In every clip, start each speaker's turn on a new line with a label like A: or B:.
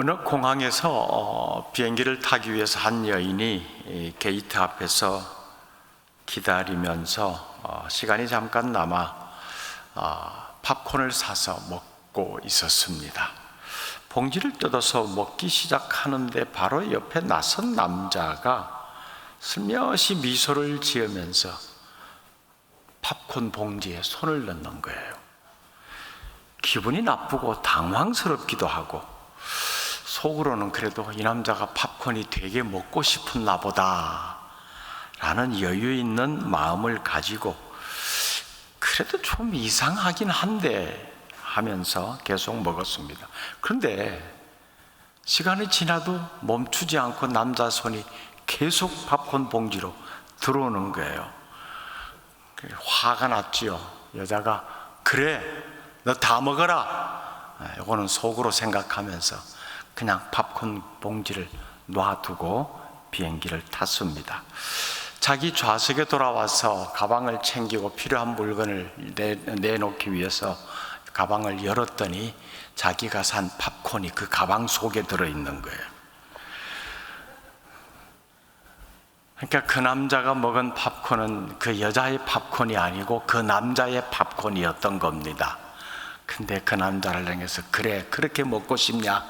A: 어느 공항에서 비행기를 타기 위해서 한 여인이 게이트 앞에서 기다리면서 시간이 잠깐 남아 팝콘을 사서 먹고 있었습니다. 봉지를 뜯어서 먹기 시작하는데 바로 옆에 낯선 남자가 슬며시 미소를 지으면서 팝콘 봉지에 손을 넣는 거예요. 기분이 나쁘고 당황스럽기도 하고 속으로는 그래도 이 남자가 팝콘이 되게 먹고 싶었나 보다 라는 여유 있는 마음을 가지고 그래도 좀 이상하긴 한데 하면서 계속 먹었습니다. 그런데 시간이 지나도 멈추지 않고 남자 손이 계속 팝콘 봉지로 들어오는 거예요. 화가 났지요. 여자가 그래 너 다 먹어라. 이거는 속으로 생각하면서 그냥 팝콘 봉지를 놔두고 비행기를 탔습니다. 자기 좌석에 돌아와서 가방을 챙기고 필요한 물건을 내놓기 위해서 가방을 열었더니 자기가 산 팝콘이 그 가방 속에 들어있는 거예요. 그러니까 그 남자가 먹은 팝콘은 그 여자의 팝콘이 아니고 그 남자의 팝콘이었던 겁니다. 근데 그 남자를 향해서 그래 그렇게 먹고 싶냐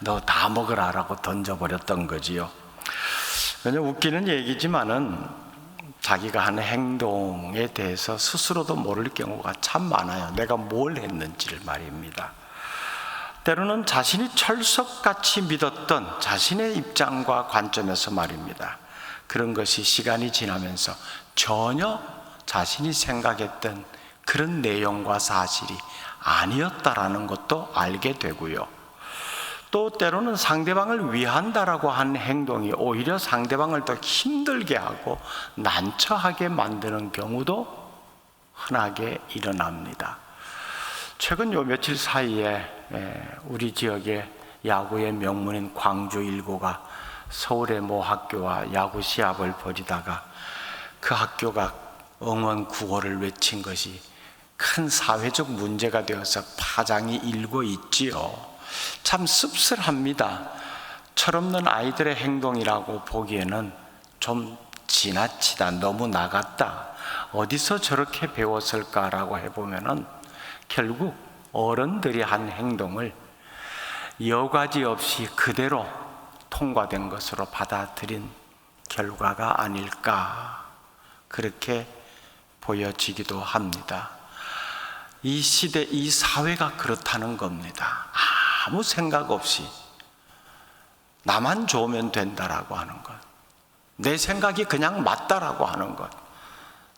A: 너 다 먹으라 라고 던져버렸던 거지요. 그냥 웃기는 얘기지만은 자기가 하는 행동에 대해서 스스로도 모를 경우가 참 많아요. 내가 뭘 했는지를 말입니다. 때로는 자신이 철석같이 믿었던 자신의 입장과 관점에서 말입니다. 그런 것이 시간이 지나면서 전혀 자신이 생각했던 그런 내용과 사실이 아니었다라는 것도 알게 되고요. 또 때로는 상대방을 위한다라고 한 행동이 오히려 상대방을 더 힘들게 하고 난처하게 만드는 경우도 흔하게 일어납니다. 최근 요 며칠 사이에 우리 지역의 야구의 명문인 광주 일고가 서울의 모 학교와 야구 시합을 벌이다가 그 학교가 응원 구호를 외친 것이 큰 사회적 문제가 되어서 파장이 일고 있지요. 참 씁쓸합니다. 철없는 아이들의 행동이라고 보기에는 좀 지나치다, 너무 나갔다, 어디서 저렇게 배웠을까라고 해보면은 결국 어른들이 한 행동을 여과지 없이 그대로 통과된 것으로 받아들인 결과가 아닐까 그렇게 보여지기도 합니다. 이 시대, 이 사회가 그렇다는 겁니다. 아무 생각 없이 나만 좋으면 된다라고 하는 것, 내 생각이 그냥 맞다라고 하는 것,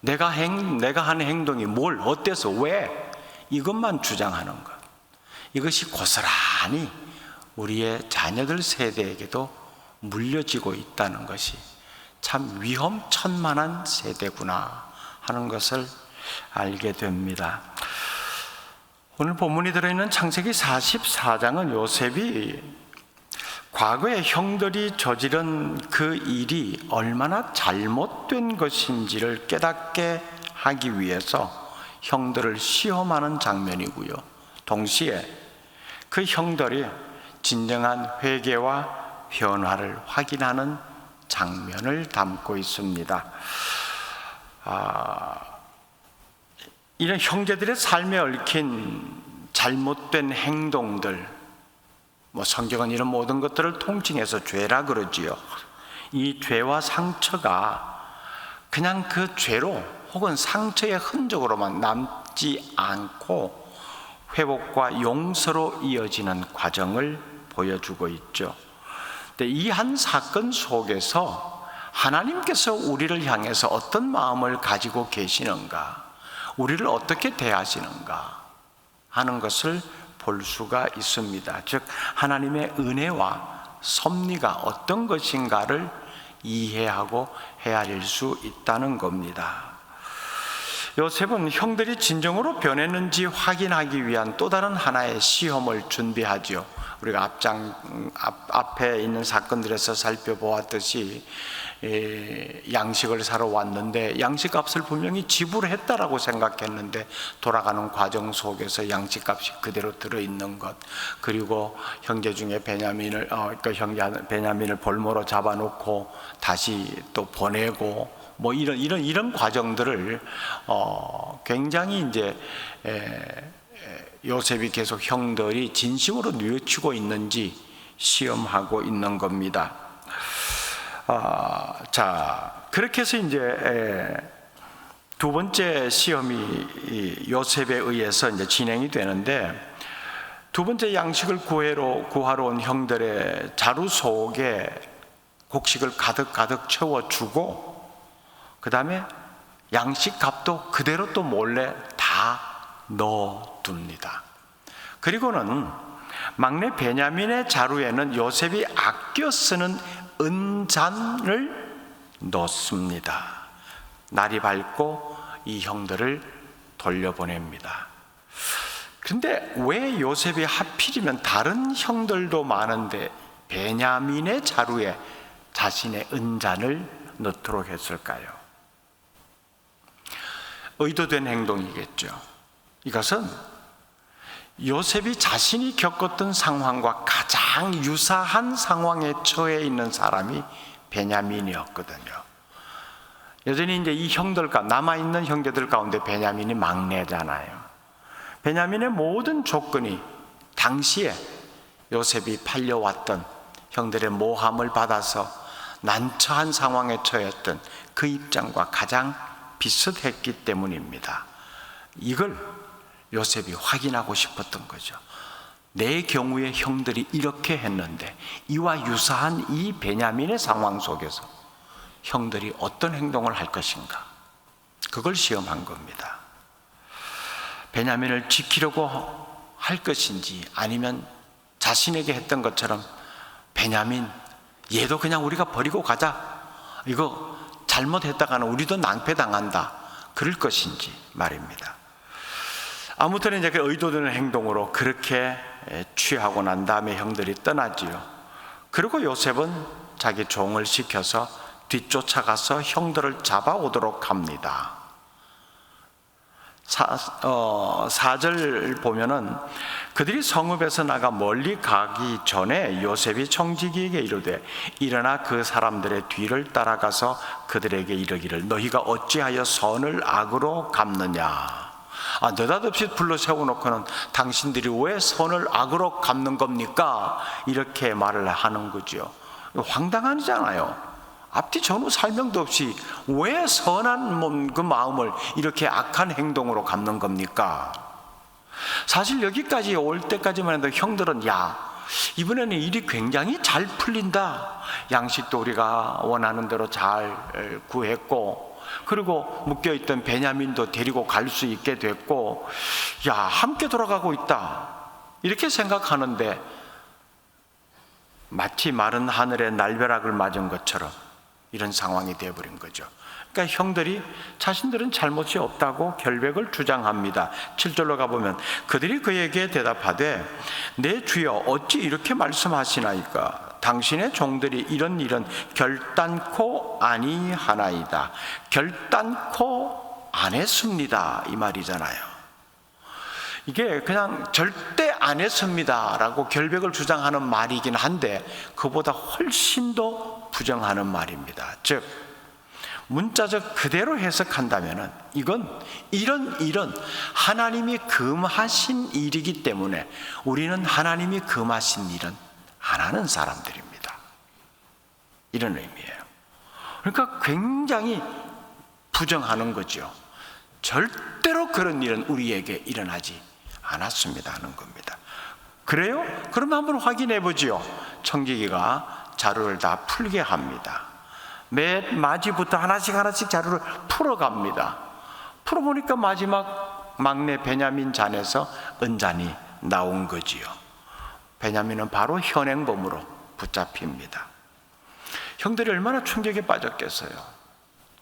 A: 내가 하는 행동이 뭘 어때서 왜 이것만 주장하는 것, 이것이 고스란히 우리의 자녀들 세대에게도 물려지고 있다는 것이 참 위험천만한 세대구나 하는 것을 알게 됩니다. 오늘 본문이 들어있는 창세기 44장은 요셉이 과거에 형들이 저지른 그 일이 얼마나 잘못된 것인지를 깨닫게 하기 위해서 형들을 시험하는 장면이고요. 동시에 그 형들이 진정한 회개와 변화를 확인하는 장면을 담고 있습니다. 이런 형제들의 삶에 얽힌 잘못된 행동들, 성경은 이런 모든 것들을 통칭해서 죄라 그러지요. 이 죄와 상처가 그냥 그 죄로 혹은 상처의 흔적으로만 남지 않고 회복과 용서로 이어지는 과정을 보여주고 있죠. 근데 이 한 사건 속에서 하나님께서 우리를 향해서 어떤 마음을 가지고 계시는가, 우리를 어떻게 대하시는가 하는 것을 볼 수가 있습니다. 즉 하나님의 은혜와 섭리가 어떤 것인가를 이해하고 헤아릴 수 있다는 겁니다. 요셉은 형들이 진정으로 변했는지 확인하기 위한 또 다른 하나의 시험을 준비하죠. 우리가 앞에 있는 사건들에서 살펴보았듯이 양식을 사러 왔는데 양식값을 분명히 지불했다라고 생각했는데 돌아가는 과정 속에서 양식값이 그대로 들어있는 것, 그리고 형제 중에 베냐민을 볼모로 잡아놓고 다시 또 보내고 뭐 이런 과정들을 굉장히 이제 요셉이 계속 형들이 진심으로 뉘우치고 있는지 시험하고 있는 겁니다. 자, 그렇게 해서 이제 두 번째 시험이 요셉에 의해서 이제 진행이 되는데, 두 번째 양식을 구하러 온 형들의 자루 속에 곡식을 가득 채워주고, 그 다음에 양식 값도 그대로 또 몰래 다 넣어둡니다. 그리고는 막내 베냐민의 자루에는 요셉이 아껴 쓰는 은잔을 넣습니다. 날이 밝고 이 형들을 돌려보냅니다. 그런데 왜 요셉이 하필이면 다른 형들도 많은데 베냐민의 자루에 자신의 은잔을 넣도록 했을까요? 의도된 행동이겠죠. 이것은 요셉이 자신이 겪었던 상황과 가장 유사한 상황에 처해 있는 사람이 베냐민이었거든요. 여전히 이제 이 형들과 남아있는 형제들 가운데 베냐민이 막내잖아요. 베냐민의 모든 조건이 당시에 요셉이 팔려왔던 형들의 모함을 받아서 난처한 상황에 처했던 그 입장과 가장 비슷했기 때문입니다. 이걸 요셉이 확인하고 싶었던 거죠. 내 경우에 형들이 이렇게 했는데 이와 유사한 이 베냐민의 상황 속에서 형들이 어떤 행동을 할 것인가, 그걸 시험한 겁니다. 베냐민을 지키려고 할 것인지, 아니면 자신에게 했던 것처럼 베냐민 얘도 그냥 우리가 버리고 가자, 이거 잘못했다가는 우리도 낭패당한다, 그럴 것인지 말입니다. 아무튼 이제 그 의도되는 행동으로 그렇게 취하고 난 다음에 형들이 떠나지요. 그리고 요셉은 자기 종을 시켜서 뒤쫓아가서 형들을 잡아오도록 합니다. 4절 보면은 그들이 성읍에서 나가 멀리 가기 전에 요셉이 청지기에게 이르되 일어나 그 사람들의 뒤를 따라가서 그들에게 이르기를 너희가 어찌하여 선을 악으로 갚느냐. 느닷없이 불러 세워놓고는 당신들이 왜 선을 악으로 갚는 겁니까? 이렇게 말을 하는 거죠. 황당하잖아요. 앞뒤 전후 설명도 없이 왜 선한 그 마음을 이렇게 악한 행동으로 갚는 겁니까? 사실 여기까지 올 때까지만 해도 형들은 이번에는 일이 굉장히 잘 풀린다, 양식도 우리가 원하는 대로 잘 구했고, 그리고 묶여있던 베냐민도 데리고 갈 수 있게 됐고, 함께 돌아가고 있다, 이렇게 생각하는데 마치 마른 하늘에 날벼락을 맞은 것처럼 이런 상황이 되어버린 거죠. 그러니까 형들이 자신들은 잘못이 없다고 결백을 주장합니다. 7절로 가보면 그들이 그에게 대답하되 내 주여 어찌 이렇게 말씀하시나이까? 당신의 종들이 이런 일은 결단코 아니하나이다. 결단코 안 했습니다, 이 말이잖아요. 이게 그냥 절대 안 했습니다 라고 결백을 주장하는 말이긴 한데 그보다 훨씬 더 부정하는 말입니다. 즉 문자적 그대로 해석한다면 이건 이런 일은 하나님이 금하신 일이기 때문에 우리는 하나님이 금하신 일은 안 하는 사람들입니다, 이런 의미예요. 그러니까 굉장히 부정하는 거죠. 절대로 그런 일은 우리에게 일어나지 않았습니다 하는 겁니다. 그래요? 그러면 한번 확인해 보지요. 청지기가 자루를 다 풀게 합니다. 매 마지부터 하나씩 자루를 풀어갑니다. 풀어보니까 마지막 막내 베냐민 잔에서 은잔이 나온 거지요. 베냐민은 바로 현행범으로 붙잡힙니다. 형들이 얼마나 충격에 빠졌겠어요.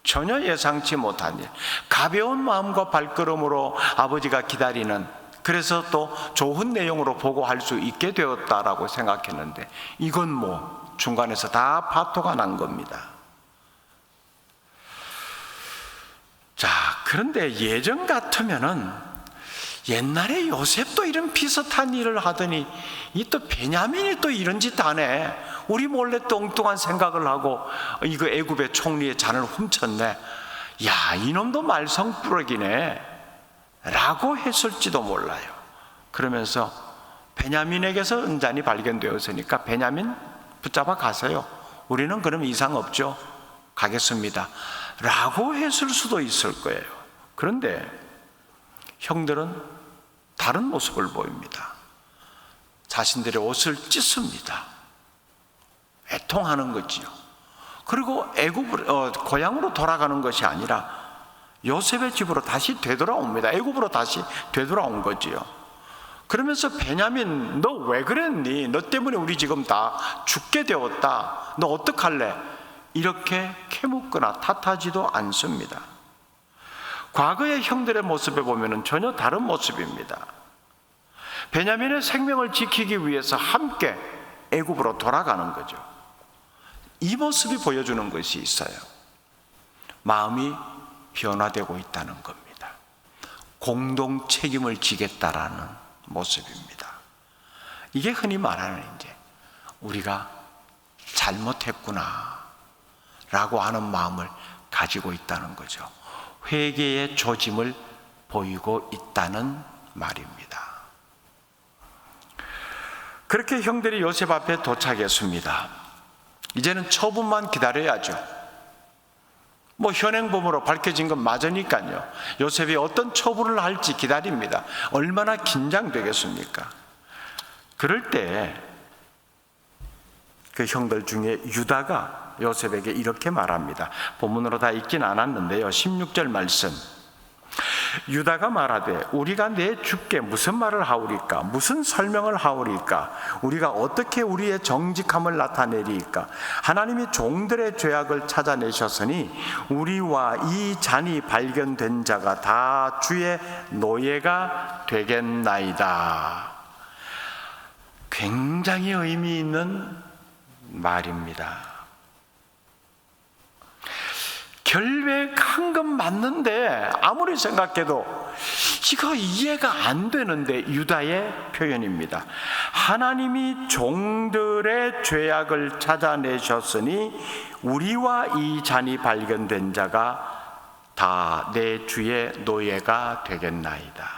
A: 전혀 예상치 못한 일, 가벼운 마음과 발걸음으로 아버지가 기다리는, 그래서 또 좋은 내용으로 보고할 수 있게 되었다라고 생각했는데 이건 뭐 중간에서 다 파토가 난 겁니다. 자, 그런데 예전 같으면은 옛날에 요셉도 이런 비슷한 일을 하더니 이 또 베냐민이 또 이런 짓 하네, 우리 몰래 또 엉뚱한 생각을 하고 이거 애굽의 총리의 잔을 훔쳤네, 야 이놈도 말썽꾸러기네 라고 했을지도 몰라요. 그러면서 베냐민에게서 은잔이 발견되었으니까 베냐민 붙잡아 가세요, 우리는 그럼 이상 없죠, 가겠습니다 라고 했을 수도 있을 거예요. 그런데 형들은 다른 모습을 보입니다. 자신들의 옷을 찢습니다. 애통하는 거지요. 그리고 고향으로 돌아가는 것이 아니라 요셉의 집으로 다시 되돌아옵니다. 애굽으로 다시 되돌아온 거지요. 그러면서 베냐민, 너 왜 그랬니? 너 때문에 우리 지금 다 죽게 되었다. 너 어떡할래? 이렇게 캐묻거나 탓하지도 않습니다. 과거의 형들의 모습에 보면 전혀 다른 모습입니다. 베냐민의 생명을 지키기 위해서 함께 애굽으로 돌아가는 거죠. 이 모습이 보여주는 것이 있어요. 마음이 변화되고 있다는 겁니다. 공동 책임을 지겠다라는 모습입니다. 이게 흔히 말하는 이제 우리가 잘못했구나 라고 하는 마음을 가지고 있다는 거죠. 회개의 조짐을 보이고 있다는 말입니다. 그렇게 형들이 요셉 앞에 도착했습니다. 이제는 처분만 기다려야죠. 뭐 현행범으로 밝혀진 건 맞으니까요. 요셉이 어떤 처분을 할지 기다립니다. 얼마나 긴장되겠습니까? 그럴 때 그 형들 중에 유다가 요셉에게 이렇게 말합니다. 본문으로 다 읽진 않았는데요, 16절 말씀. 유다가 말하되 우리가 내 주께 무슨 말을 하오리까? 무슨 설명을 하오리까? 우리가 어떻게 우리의 정직함을 나타내리까? 하나님이 종들의 죄악을 찾아내셨으니 우리와 이 잔이 발견된 자가 다 주의 노예가 되겠나이다. 굉장히 의미 있는 말입니다. 결백한 건 맞는데 아무리 생각해도 이거 이해가 안 되는데 유다의 표현입니다. 하나님이 종들의 죄악을 찾아내셨으니 우리와 이 잔이 발견된 자가 다 내 주의 노예가 되겠나이다.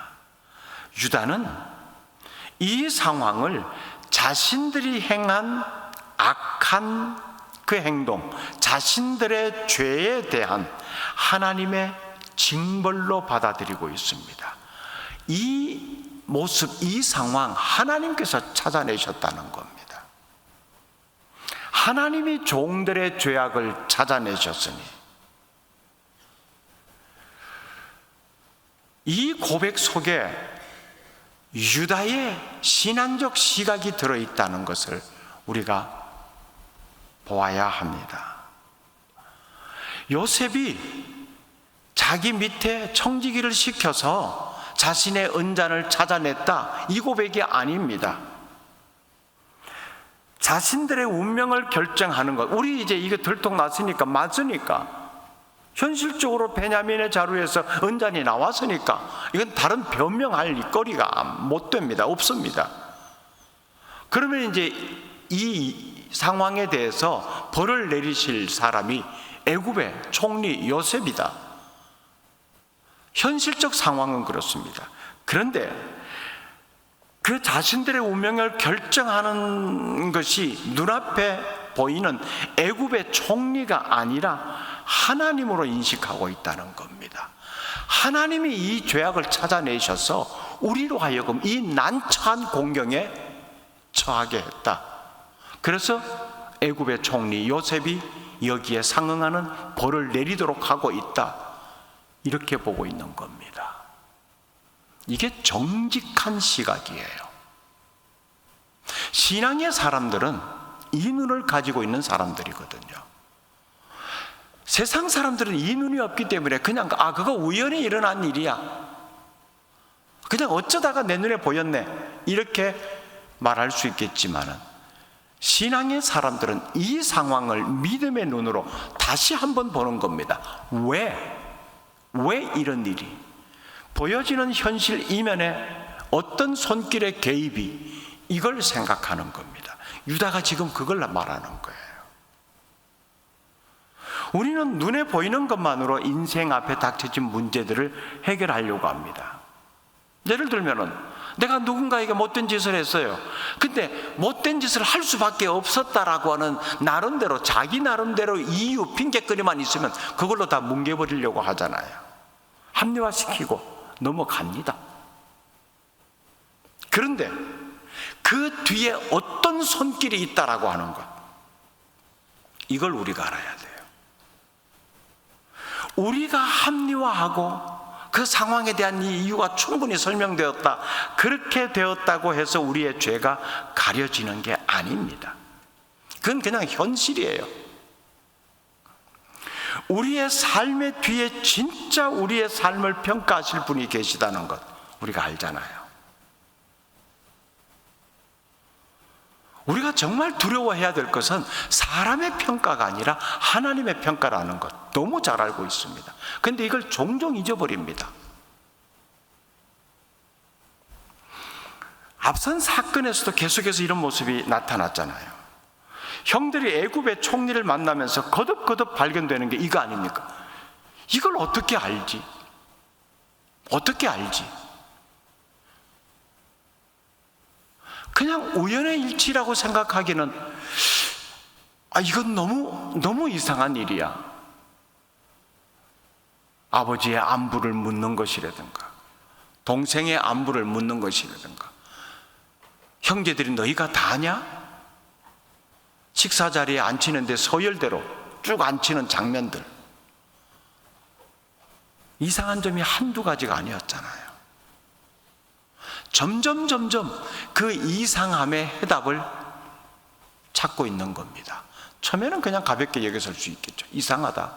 A: 유다는 이 상황을 자신들이 행한 악한 그 행동, 자신들의 죄에 대한 하나님의 징벌로 받아들이고 있습니다. 이 모습, 이 상황 하나님께서 찾아내셨다는 겁니다. 하나님이 종들의 죄악을 찾아내셨으니 이 고백 속에 유다의 신앙적 시각이 들어있다는 것을 우리가 보아야 합니다. 요셉이 자기 밑에 청지기를 시켜서 자신의 은잔을 찾아냈다, 이 고백이 아닙니다. 자신들의 운명을 결정하는 것, 우리 이제 이거 들통났으니까 맞으니까, 현실적으로 베냐민의 자루에서 은잔이 나왔으니까 이건 다른 변명할 거리가 못 됩니다. 없습니다. 그러면 이제 이 상황에 대해서 벌을 내리실 사람이 애굽의 총리 요셉이다. 현실적 상황은 그렇습니다. 그런데 그 자신들의 운명을 결정하는 것이 눈앞에 보이는 애굽의 총리가 아니라 하나님으로 인식하고 있다는 겁니다. 하나님이 이 죄악을 찾아내셔서 우리로 하여금 이 난처한 공경에 처하게 했다. 그래서 애굽의 총리 요셉이 여기에 상응하는 벌을 내리도록 하고 있다, 이렇게 보고 있는 겁니다. 이게 정직한 시각이에요. 신앙의 사람들은 이 눈을 가지고 있는 사람들이거든요. 세상 사람들은 이 눈이 없기 때문에 그냥 그거 우연히 일어난 일이야, 그냥 어쩌다가 내 눈에 보였네, 이렇게 말할 수 있겠지만은 신앙의 사람들은 이 상황을 믿음의 눈으로 다시 한번 보는 겁니다. 왜 이런 일이, 보여지는 현실 이면에 어떤 손길의 개입이, 이걸 생각하는 겁니다. 유다가 지금 그걸 말하는 거예요. 우리는 눈에 보이는 것만으로 인생 앞에 닥쳐진 문제들을 해결하려고 합니다. 예를 들면은 내가 누군가에게 못된 짓을 했어요. 근데 못된 짓을 할 수밖에 없었다라고 하는 나름대로, 자기 나름대로 이유, 핑계거리만 있으면 그걸로 다 뭉개버리려고 하잖아요. 합리화시키고 넘어갑니다. 그런데 그 뒤에 어떤 손길이 있다라고 하는 것, 이걸 우리가 알아야 돼요. 우리가 합리화하고 그 상황에 대한 이유가 충분히 설명되었다, 그렇게 되었다고 해서 우리의 죄가 가려지는 게 아닙니다. 그건 그냥 현실이에요. 우리의 삶의 뒤에 진짜 우리의 삶을 평가하실 분이 계시다는 것 우리가 알잖아요. 우리가 정말 두려워해야 될 것은 사람의 평가가 아니라 하나님의 평가라는 것 너무 잘 알고 있습니다. 그런데 이걸 종종 잊어버립니다. 앞선 사건에서도 계속해서 이런 모습이 나타났잖아요. 형들이 애굽의 총리를 만나면서 거듭거듭 발견되는 게 이거 아닙니까? 이걸 어떻게 알지? 어떻게 알지? 그냥 우연의 일치라고 생각하기는 이건 너무 이상한 일이야. 아버지의 안부를 묻는 것이라든가, 동생의 안부를 묻는 것이라든가, 형제들이 너희가 다냐? 식사 자리에 앉히는데 서열대로 쭉 앉히는 장면들, 이상한 점이 한두 가지가 아니었잖아요. 점점 그 이상함의 해답을 찾고 있는 겁니다. 처음에는 그냥 가볍게 여겼을 수 있겠죠. 이상하다,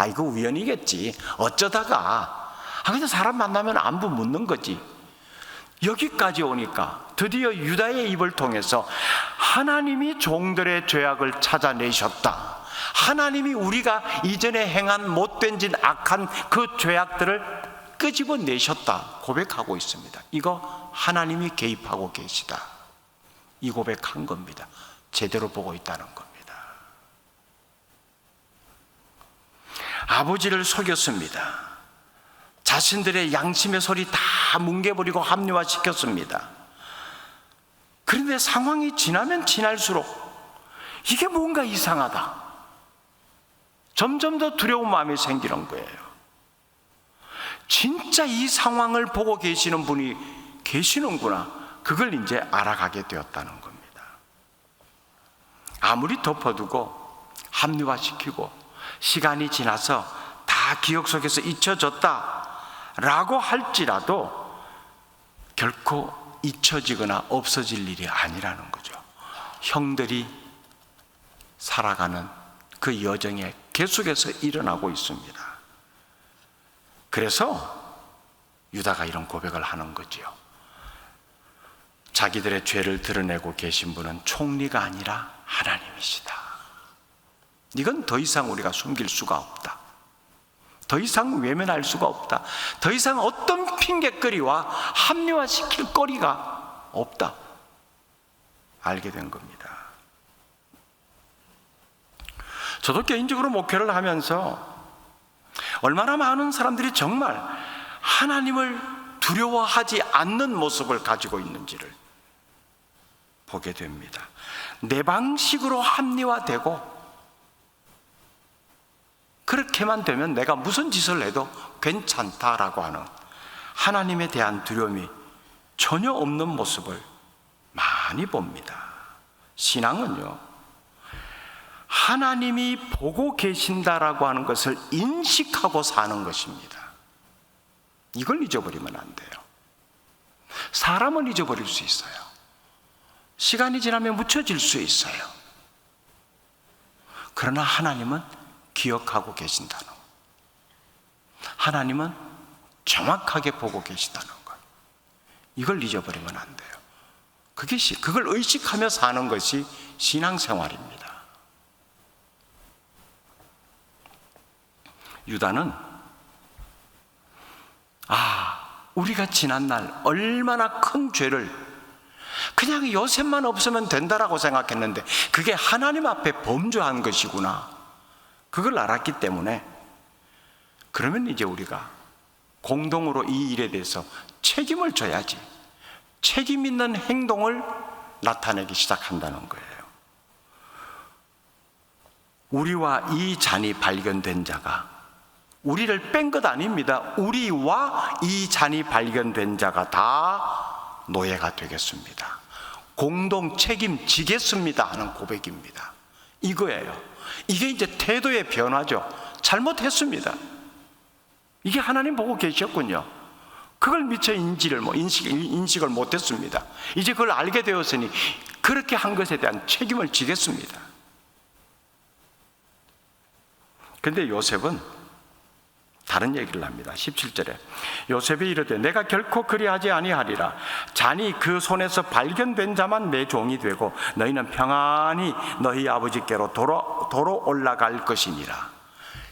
A: 이거 우연이겠지, 어쩌다가, 그냥 사람 만나면 안부 묻는 거지. 여기까지 오니까 드디어 유다의 입을 통해서 하나님이 종들의 죄악을 찾아내셨다, 하나님이 우리가 이전에 행한 못된 짓, 악한 그 죄악들을 끄집어내셨다 고백하고 있습니다. 이거 하나님이 개입하고 계시다, 이 고백한 겁니다. 제대로 보고 있다는 겁니다. 아버지를 속였습니다. 자신들의 양심의 소리 다 뭉개버리고 합리화시켰습니다. 그런데 상황이 지나면 지날수록 이게 뭔가 이상하다, 점점 더 두려운 마음이 생기는 거예요. 진짜 이 상황을 보고 계시는 분이 계시는구나, 그걸 이제 알아가게 되었다는 겁니다. 아무리 덮어두고 합리화시키고 시간이 지나서 다 기억 속에서 잊혀졌다 라고 할지라도 결코 잊혀지거나 없어질 일이 아니라는 거죠. 형들이 살아가는 그 여정에 계속해서 일어나고 있습니다. 그래서 유다가 이런 고백을 하는 거지요. 자기들의 죄를 드러내고 계신 분은 총리가 아니라 하나님이시다. 이건 더 이상 우리가 숨길 수가 없다, 더 이상 외면할 수가 없다, 더 이상 어떤 핑계거리와 합리화시킬 거리가 없다, 알게 된 겁니다. 저도 개인적으로 목회를 하면서 얼마나 많은 사람들이 정말 하나님을 두려워하지 않는 모습을 가지고 있는지를 보게 됩니다. 내 방식으로 합리화되고 그렇게만 되면 내가 무슨 짓을 해도 괜찮다라고 하는 하나님에 대한 두려움이 전혀 없는 모습을 많이 봅니다. 신앙은요, 하나님이 보고 계신다라고 하는 것을 인식하고 사는 것입니다. 이걸 잊어버리면 안 돼요. 사람은 잊어버릴 수 있어요. 시간이 지나면 묻혀질 수 있어요. 그러나 하나님은 기억하고 계신다는 것. 하나님은 정확하게 보고 계시다는 것. 이걸 잊어버리면 안 돼요. 그걸 의식하며 사는 것이 신앙생활입니다. 유다는 우리가 지난날 얼마나 큰 죄를 그냥 요셉만 없으면 된다라고 생각했는데 그게 하나님 앞에 범죄한 것이구나, 그걸 알았기 때문에 그러면 이제 우리가 공동으로 이 일에 대해서 책임을 져야지, 책임 있는 행동을 나타내기 시작한다는 거예요. 우리와 이 잔이 발견된 자가, 우리를 뺀 것 아닙니다. 우리와 이 잔이 발견된 자가 다 노예가 되겠습니다. 공동 책임지겠습니다 하는 고백입니다. 이거예요. 이게 이제 태도의 변화죠. 잘못했습니다. 이게 하나님 보고 계셨군요. 그걸 미처 인식을 못했습니다. 이제 그걸 알게 되었으니 그렇게 한 것에 대한 책임을 지겠습니다. 그런데 요셉은 다른 얘기를 합니다. 17절에 요셉이 이르되 내가 결코 그리하지 아니하리라. 잔이 그 손에서 발견된 자만 내 종이 되고 너희는 평안히 너희 아버지께로 도로 올라갈 것이니라.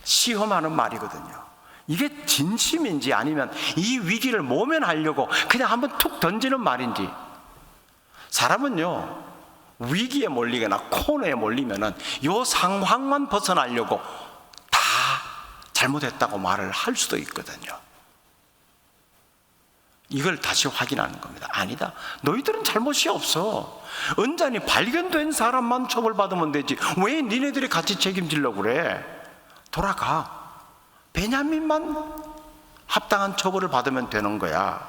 A: 시험하는 말이거든요. 이게 진심인지 아니면 이 위기를 모면하려고 그냥 한번 툭 던지는 말인지. 사람은요, 위기에 몰리거나 코너에 몰리면은 요 상황만 벗어나려고 다 잘못했다고 말을 할 수도 있거든요. 이걸 다시 확인하는 겁니다. 아니다, 너희들은 잘못이 없어. 언짢이 발견된 사람만 처벌받으면 되지 왜 니네들이 같이 책임지려고 그래? 돌아가. 베냐민만 합당한 처벌을 받으면 되는 거야.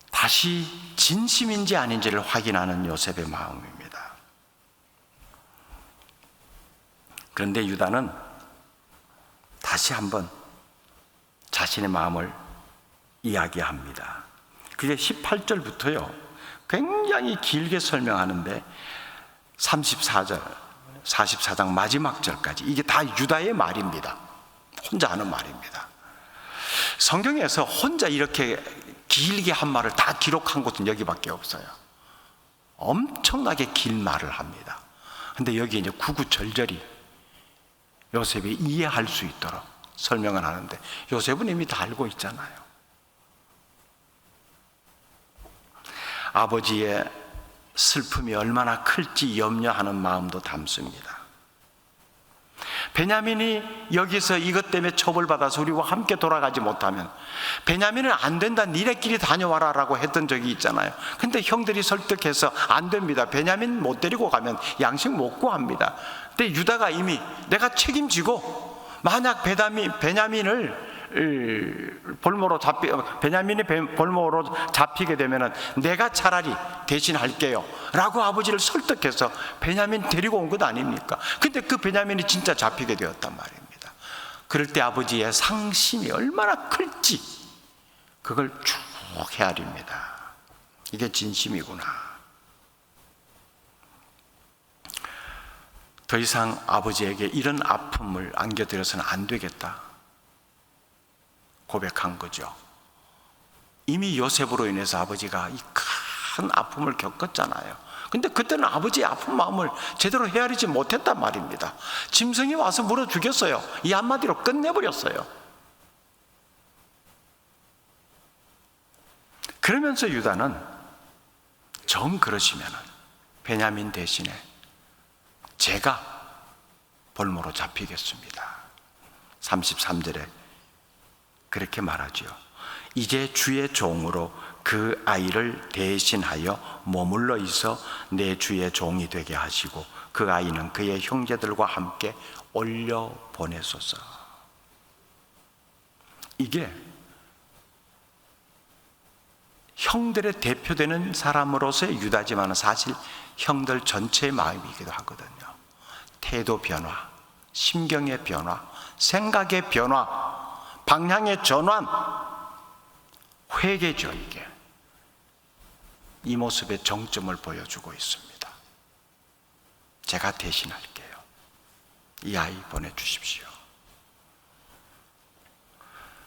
A: 다시 진심인지 아닌지를 확인하는 요셉의 마음입니다. 그런데 유다는 다시 한번 자신의 마음을 이야기합니다. 그게 18절부터요 굉장히 길게 설명하는데 44장 마지막 절까지 이게 다 유다의 말입니다. 혼자 하는 말입니다. 성경에서 혼자 이렇게 길게 한 말을 다 기록한 곳은 여기밖에 없어요. 엄청나게 긴 말을 합니다. 근데 여기 이제 구구절절히 요셉이 이해할 수 있도록 설명을 하는데 요셉은 이미 다 알고 있잖아요. 아버지의 슬픔이 얼마나 클지 염려하는 마음도 담습니다. 베냐민이 여기서 이것 때문에 처벌받아서 우리와 함께 돌아가지 못하면 베냐민은 안 된다, 니네끼리 다녀와라 라고 했던 적이 있잖아요. 근데 형들이 설득해서 안 됩니다, 베냐민 못 데리고 가면 양식 못 구합니다. 근데 유다가 이미 내가 책임지고 만약 베냐민이 볼모로 잡히게 되면은 내가 차라리 대신할게요 라고 아버지를 설득해서 베냐민 데리고 온 것 아닙니까? 근데 그 베냐민이 진짜 잡히게 되었단 말입니다. 그럴 때 아버지의 상심이 얼마나 클지 그걸 쭉 헤아립니다. 이게 진심이구나. 더 이상 아버지에게 이런 아픔을 안겨드려서는 안 되겠다 고백한 거죠. 이미 요셉으로 인해서 아버지가 이 큰 아픔을 겪었잖아요. 근데 그때는 아버지의 아픈 마음을 제대로 헤아리지 못했단 말입니다. 짐승이 와서 물어 죽였어요. 이 한마디로 끝내버렸어요. 그러면서 유다는 정 그러시면은 베냐민 대신에 제가 볼모로 잡히겠습니다. 33절에 그렇게 말하죠. 이제 주의 종으로 그 아이를 대신하여 머물러 있어 내 주의 종이 되게 하시고 그 아이는 그의 형제들과 함께 올려 보내소서. 이게 형들의 대표되는 사람으로서의 유다지만 사실 형들 전체의 마음이기도 하거든요. 태도 변화, 심경의 변화, 생각의 변화, 방향의 전환, 회개죠. 이게 이 모습의 정점을 보여주고 있습니다. 제가 대신할게요. 이 아이 보내주십시오.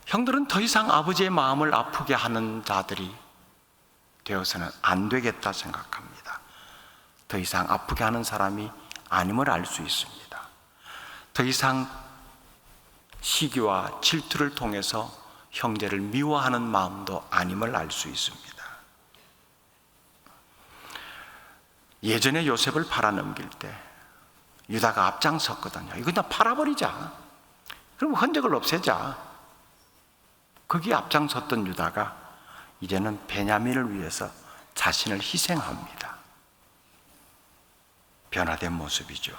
A: 형들은 더 이상 아버지의 마음을 아프게 하는 자들이 되어서는 안 되겠다 생각합니다. 더 이상 아프게 하는 사람이 아님을 알 수 있습니다. 더 이상 시기와 질투를 통해서 형제를 미워하는 마음도 아님을 알 수 있습니다. 예전에 요셉을 팔아넘길 때 유다가 앞장섰거든요. 이거 그냥 팔아버리자. 그럼 흔적을 없애자. 거기에 앞장섰던 유다가 이제는 베냐민을 위해서 자신을 희생합니다. 변화된 모습이죠.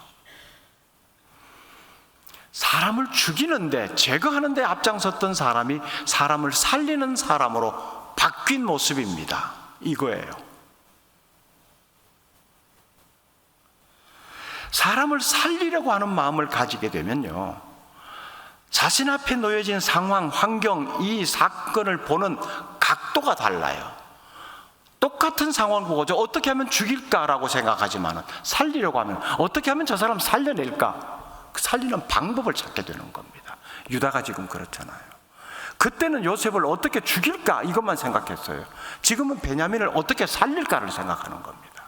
A: 사람을 죽이는데, 제거하는데 앞장섰던 사람이 사람을 살리는 사람으로 바뀐 모습입니다. 이거예요. 사람을 살리려고 하는 마음을 가지게 되면요, 자신 앞에 놓여진 상황, 환경, 이 사건을 보는 각도가 달라요. 똑같은 상황을 보고 어떻게 하면 죽일까라고 생각하지만 살리려고 하면 어떻게 하면 저 사람 살려낼까? 살리는 방법을 찾게 되는 겁니다. 유다가 지금 그렇잖아요. 그때는 요셉을 어떻게 죽일까 이것만 생각했어요. 지금은 베냐민을 어떻게 살릴까를 생각하는 겁니다.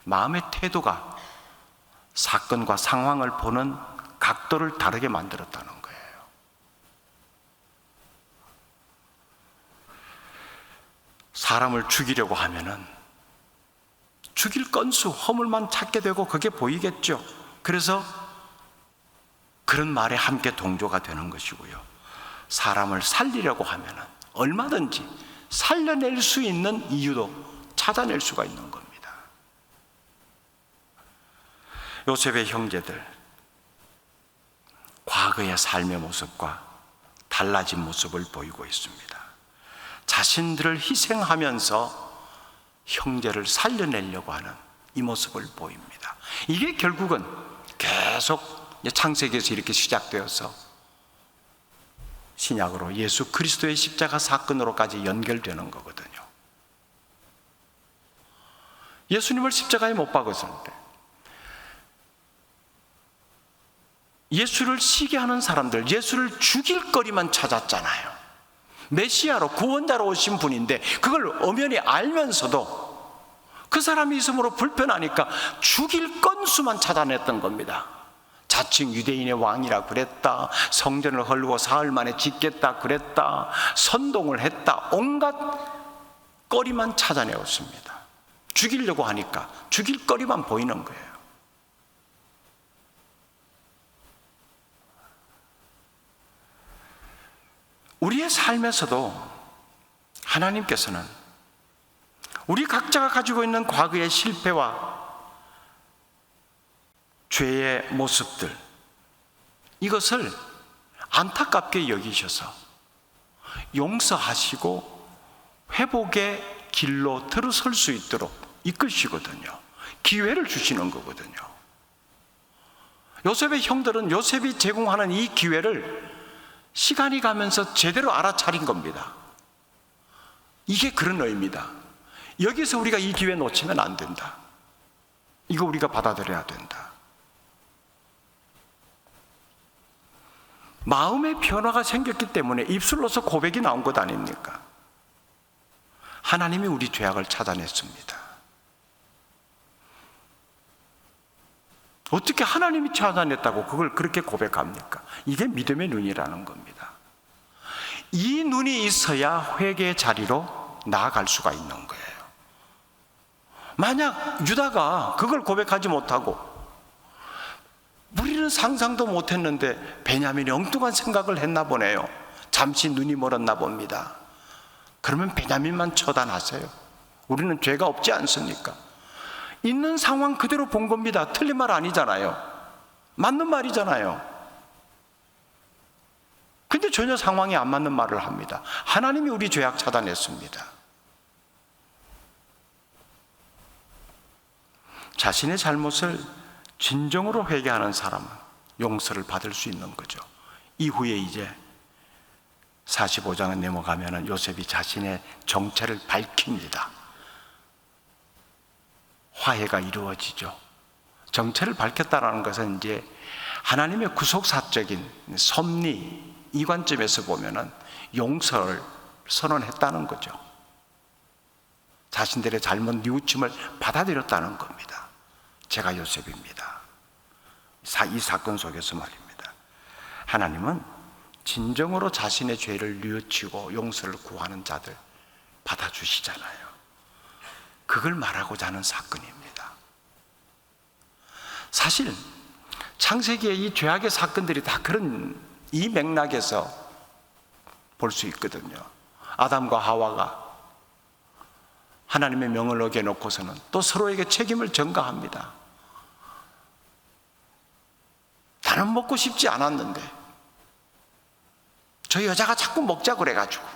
A: 마음의 태도가 사건과 상황을 보는 각도를 다르게 만들었다는 거예요. 사람을 죽이려고 하면은 죽일 건수, 허물만 찾게 되고 그게 보이겠죠. 그래서 그런 말에 함께 동조가 되는 것이고요. 사람을 살리려고 하면은 얼마든지 살려낼 수 있는 이유도 찾아낼 수가 있는 겁니다. 요셉의 형제들, 과거의 삶의 모습과 달라진 모습을 보이고 있습니다. 자신들을 희생하면서 형제를 살려내려고 하는 이 모습을 보입니다. 이게 결국은 계속 창세기에서 이렇게 시작되어서 신약으로 예수 그리스도의 십자가 사건으로까지 연결되는 거거든요. 예수님을 십자가에 못 박았을 때 예수를 시기하는 사람들, 예수를 죽일 거리만 찾았잖아요. 메시아로, 구원자로 오신 분인데 그걸 엄연히 알면서도 그 사람이 있음으로 불편하니까 죽일 건수만 찾아냈던 겁니다. 자칭 유대인의 왕이라 그랬다, 성전을 헐고 사흘 만에 짓겠다 그랬다, 선동을 했다, 온갖 거리만 찾아내었습니다. 죽이려고 하니까 죽일 거리만 보이는 거예요. 우리의 삶에서도 하나님께서는 우리 각자가 가지고 있는 과거의 실패와 죄의 모습들, 이것을 안타깝게 여기셔서 용서하시고 회복의 길로 들어설 수 있도록 이끄시거든요. 기회를 주시는 거거든요. 요셉의 형들은 요셉이 제공하는 이 기회를 시간이 가면서 제대로 알아차린 겁니다. 이게 그런 의미다. 여기서 우리가 이 기회 놓치면 안 된다. 이거 우리가 받아들여야 된다. 마음의 변화가 생겼기 때문에 입술로서 고백이 나온 것 아닙니까? 하나님이 우리 죄악을 찾아냈습니다. 어떻게 하나님이 찾아냈다고 그걸 그렇게 고백합니까? 이게 믿음의 눈이라는 겁니다. 이 눈이 있어야 회개의 자리로 나아갈 수가 있는 거예요. 만약 유다가 그걸 고백하지 못하고 우리는 상상도 못했는데 베냐민이 엉뚱한 생각을 했나 보네요. 잠시 눈이 멀었나 봅니다. 그러면 베냐민만 처단하세요. 우리는 죄가 없지 않습니까? 있는 상황 그대로 본 겁니다. 틀린 말 아니잖아요. 맞는 말이잖아요. 근데 전혀 상황이 안 맞는 말을 합니다. 하나님이 우리 죄악 차단했습니다. 자신의 잘못을 진정으로 회개하는 사람은 용서를 받을 수 있는 거죠. 이후에 이제 45장을 넘어가면 요셉이 자신의 정체를 밝힙니다. 화해가 이루어지죠. 정체를 밝혔다는 것은 이제 하나님의 구속사적인 섭리, 이 관점에서 보면은 용서를 선언했다는 거죠. 자신들의 잘못 뉘우침을 받아들였다는 겁니다. 제가 요셉입니다. 이 사건 속에서 말입니다. 하나님은 진정으로 자신의 죄를 뉘우치고 용서를 구하는 자들 받아주시잖아요. 그걸 말하고자 하는 사건입니다. 사실 창세기의 이 죄악의 사건들이 다 그런 이 맥락에서 볼 수 있거든요. 아담과 하와가 하나님의 명을 어겨놓고서는 또 서로에게 책임을 전가합니다. 나는 먹고 싶지 않았는데 저 여자가 자꾸 먹자 그래가지고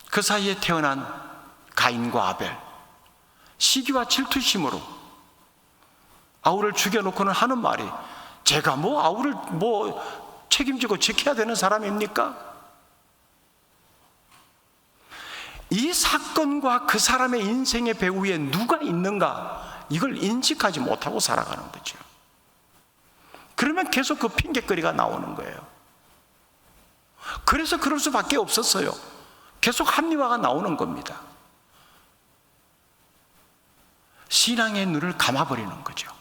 A: 그 사이에 태어난 가인과 아벨, 시기와 질투심으로 아우를 죽여놓고는 하는 말이, 제가 아우를 책임지고 지켜야 되는 사람입니까? 이 사건과 그 사람의 인생의 배후에 누가 있는가, 이걸 인식하지 못하고 살아가는 거죠. 그러면 계속 그 핑계거리가 나오는 거예요. 그래서 그럴 수밖에 없었어요. 계속 합리화가 나오는 겁니다. 신앙의 눈을 감아버리는 거죠.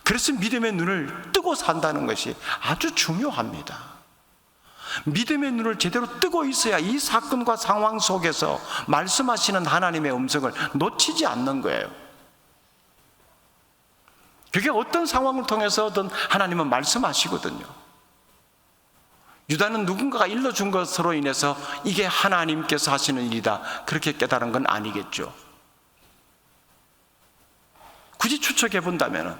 A: 그래서 믿음의 눈을 뜨고 산다는 것이 아주 중요합니다. 믿음의 눈을 제대로 뜨고 있어야 이 사건과 상황 속에서 말씀하시는 하나님의 음성을 놓치지 않는 거예요. 그게 어떤 상황을 통해서든 하나님은 말씀하시거든요. 유다는 누군가가 일러준 것으로 인해서 이게 하나님께서 하시는 일이다, 그렇게 깨달은 건 아니겠죠. 굳이 추측해 본다면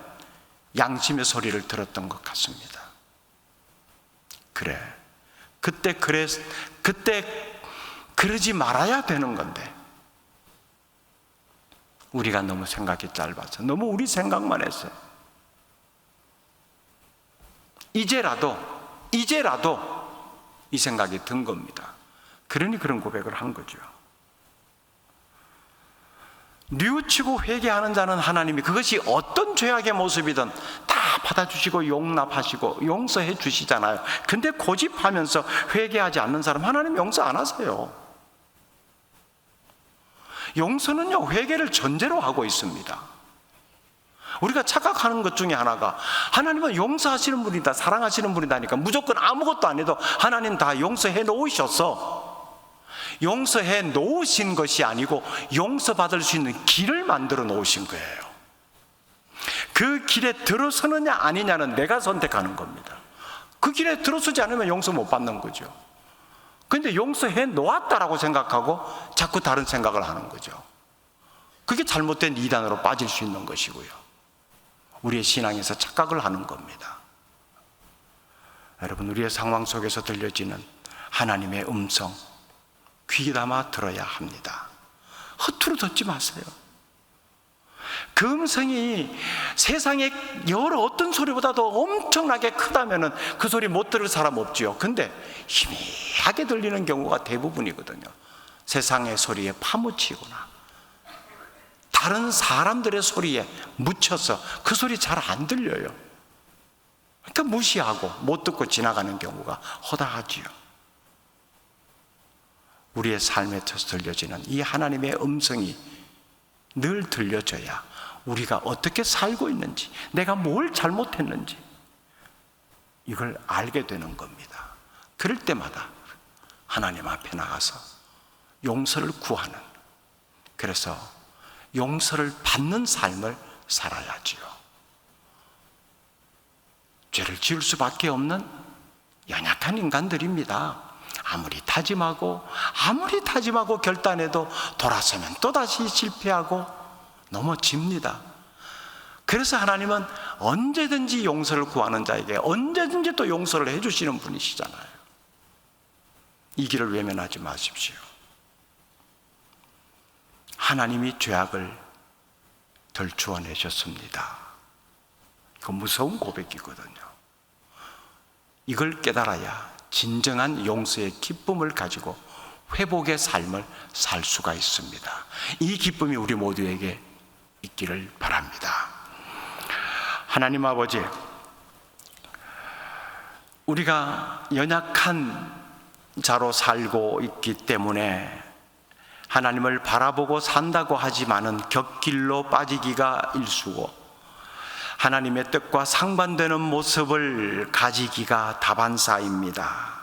A: 양심의 소리를 들었던 것 같습니다. 그래, 그때 그러지 말아야 되는 건데 우리가 너무 생각이 짧아서 너무 우리 생각만 했어요. 이제라도 이 생각이 든 겁니다. 그러니 그런 고백을 한 거죠. 뉘우치고 회개하는 자는 하나님이 그것이 어떤 죄악의 모습이든 다 받아주시고 용납하시고 용서해 주시잖아요. 근데 고집하면서 회개하지 않는 사람 하나님 용서 안 하세요. 용서는요, 회개를 전제로 하고 있습니다. 우리가 착각하는 것 중에 하나가, 하나님은 용서하시는 분이다, 사랑하시는 분이다니까 무조건 아무것도 안 해도 하나님 다 용서해 놓으셨어. 용서해 놓으신 것이 아니고 용서받을 수 있는 길을 만들어 놓으신 거예요. 그 길에 들어서느냐 아니냐는 내가 선택하는 겁니다. 그 길에 들어서지 않으면 용서 못 받는 거죠. 그런데 용서해 놓았다라고 생각하고 자꾸 다른 생각을 하는 거죠. 그게 잘못된 이단으로 빠질 수 있는 것이고요. 우리의 신앙에서 착각을 하는 겁니다. 여러분, 우리의 상황 속에서 들려지는 하나님의 음성 귀 담아 들어야 합니다. 허투루 듣지 마세요. 그 음성이 세상의 여러 어떤 소리보다도 엄청나게 크다면 그 소리 못 들을 사람 없지요. 근데 희미하게 들리는 경우가 대부분이거든요. 세상의 소리에 파묻히거나 다른 사람들의 소리에 묻혀서 그 소리 잘 안 들려요. 그러니까 무시하고 못 듣고 지나가는 경우가 허다하지요. 우리의 삶에 들려지는 이 하나님의 음성이 늘 들려져야 우리가 어떻게 살고 있는지, 내가 뭘 잘못했는지 이걸 알게 되는 겁니다. 그럴 때마다 하나님 앞에 나가서 용서를 구하는, 그래서 용서를 받는 삶을 살아야지요. 죄를 지을 수밖에 없는 연약한 인간들입니다. 아무리 다짐하고 결단해도 돌아서면 또다시 실패하고 넘어집니다. 그래서 하나님은 언제든지 용서를 구하는 자에게 언제든지 또 용서를 해주시는 분이시잖아요. 이 길을 외면하지 마십시오. 하나님이 죄악을 덜추어내셨습니다. 이거 무서운 고백이거든요. 이걸 깨달아야 진정한 용서의 기쁨을 가지고 회복의 삶을 살 수가 있습니다. 이 기쁨이 우리 모두에게 있기를 바랍니다. 하나님 아버지, 우리가 연약한 자로 살고 있기 때문에 하나님을 바라보고 산다고 하지만은 곁길로 빠지기가 일쑤고 하나님의 뜻과 상반되는 모습을 가지기가 다반사입니다.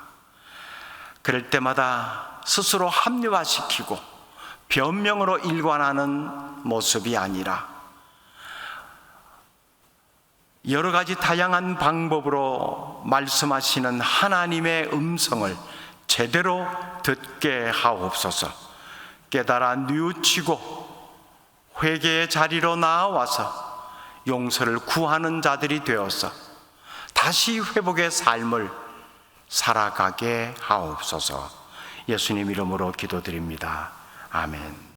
A: 그럴 때마다 스스로 합리화시키고 변명으로 일관하는 모습이 아니라 여러 가지 다양한 방법으로 말씀하시는 하나님의 음성을 제대로 듣게 하옵소서. 깨달아 뉘우치고 회개의 자리로 나와서 용서를 구하는 자들이 되어서 다시 회복의 삶을 살아가게 하옵소서. 예수님 이름으로 기도드립니다. 아멘.